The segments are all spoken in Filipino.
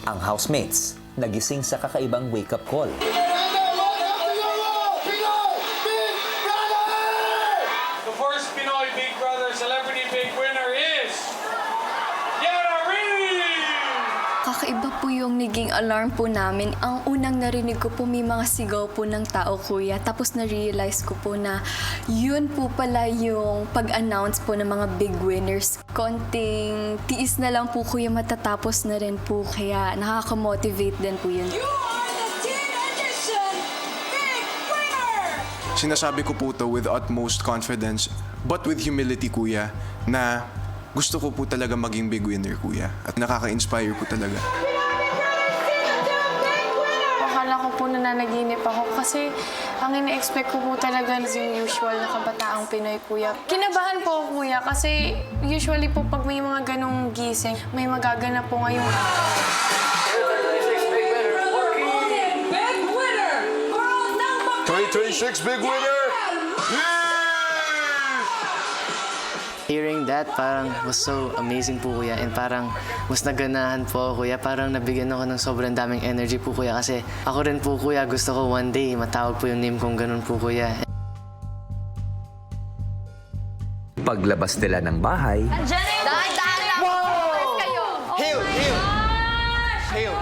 Ang housemates nagising sa kakaibang wake-up call. The first Pinoy Big Brother Celebrity Big Winner is Yara Reed! Kakaiba po yung naging alarm po namin. Ang unang narinig ko po may mga sigaw po ng tao, kuya. Tapos na-realize ko po na yun po pala yung pag-announce po ng mga big winners. Konting tiis na lang po, kuya, matatapos na rin po. Kaya nakaka-motivate din po yun. You are the Teen Edition Big Winner! Sinasabi ko po to with utmost confidence, but with humility, kuya, na gusto ko po talaga maging big winner, kuya. At nakaka-inspire po talaga. Akala ko po na nanaginip ako kasi ang ina-expect ko po talaga yung usual na kabataang Pinoy, kuya. Kinabahan po ako, kuya, kasi usually po pag may mga ganong gising, may magaganap po ngayong... Big winner! World number 2026 big winner! Hearing that, parang was so amazing po, kuya. And parang mas naganahan po ako, kuya. Parang nabigyan ako ng sobrang daming energy po, kuya. Kasi ako rin po, kuya, gusto ko one day matawag po yung name kong ganun po, kuya. Paglabas nila ng bahay, Hail! Hail! Hail!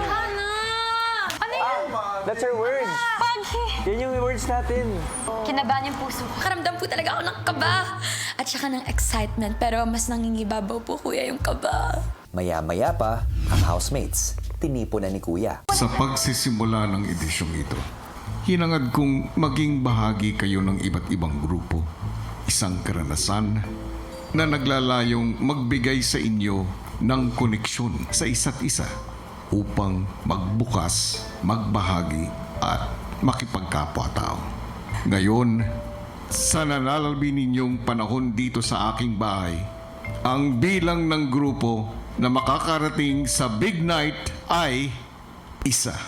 That's our words. Yan yung words natin. Kinabahan yung puso ko. Karamdam po talaga ako ng kaba at saka ng excitement. Pero mas nangingibabaw po, kuya, yung kaba. maya-maya pa, ang housemates tinipo na ni Kuya. Sa pagsisimula ng edisyong ito, hinangad kong maging bahagi kayo ng iba't ibang grupo. Isang karanasan na naglalayong magbigay sa inyo ng koneksyon sa isa't isa upang magbukas, magbahagi at makipagkapwa-tao. Ngayon, sa nalalbi ninyong panahon dito sa aking bahay, ang bilang ng grupo na makakarating sa Big Night ay isa.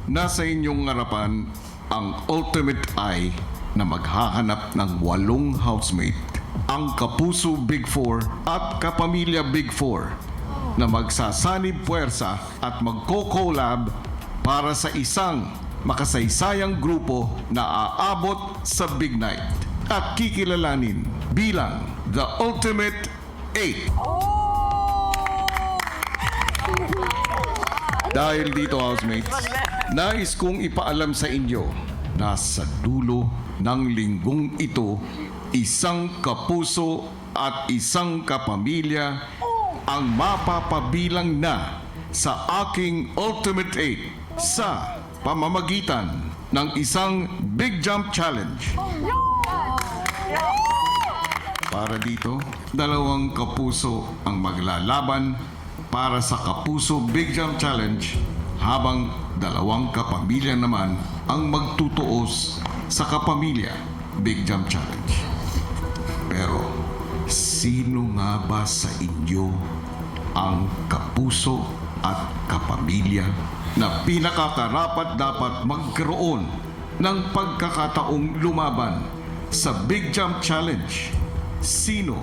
Nasa inyong harapan ang Ultimate Eye na maghahanap ng 8 housemate, ang Kapuso Big Four at Kapamilya Big Four na magsasanib puwersa at magko-collab para sa isang makasaysayang grupo na aabot sa Big Night at kikilalanin bilang The Ultimate 8. Dahil dito, housemates, nais kong ipaalam sa inyo na sa dulo ng linggong ito, isang kapuso at isang kapamilya ang mapapabilang na sa aking Ultimate 8 sa pamamagitan ng isang Big Jump Challenge. Para dito, 2 kapuso ang maglalaban para sa Kapuso Big Jump Challenge, habang 2 kapamilya naman ang magtutuos sa Kapamilya Big Jump Challenge. Pero, sino nga ba sa inyo ang kapuso at kapamilya na pinakakarapat dapat magkaroon ng pagkakataong lumaban sa Big Jump Challenge? Sino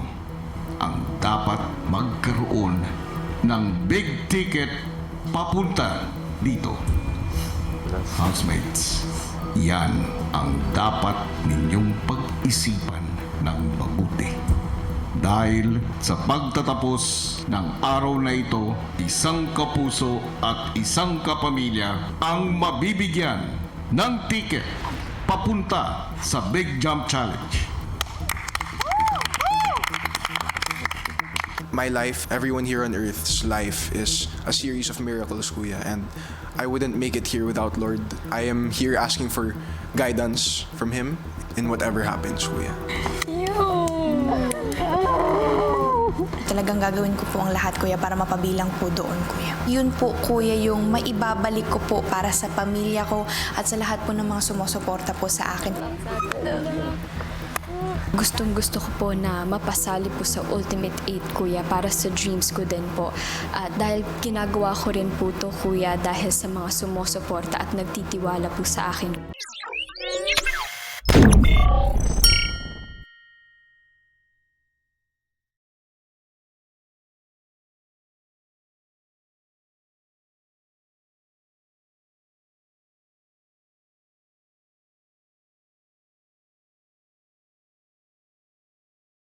ang dapat magkaroon ng big ticket papunta dito? Housemates, yan ang dapat ninyong pag-isipan ng mabuti. Dahil sa pagtatapos ng araw na ito, isang kapuso at isang kapamilya ang mabibigyan ng ticket papunta sa Big Jump Challenge. My life, everyone here on Earth's life is a series of miracles, Kuya. And I wouldn't make it here without Lord. I am here asking for guidance from Him in whatever happens, Kuya. Talagang gagawin ko po ang lahat, Kuya, para mapabilang po doon, Kuya. Yun po, Kuya, yung maibabalik ko po para sa pamilya ko at sa lahat po ng mga sumusuporta po sa akin. Gustong-gusto ko po na mapasali po sa Ultimate 8, Kuya, para sa dreams ko din po. At dahil ginagawa ko rin po to, Kuya, dahil sa mga sumusuporta at nagtitiwala po sa akin.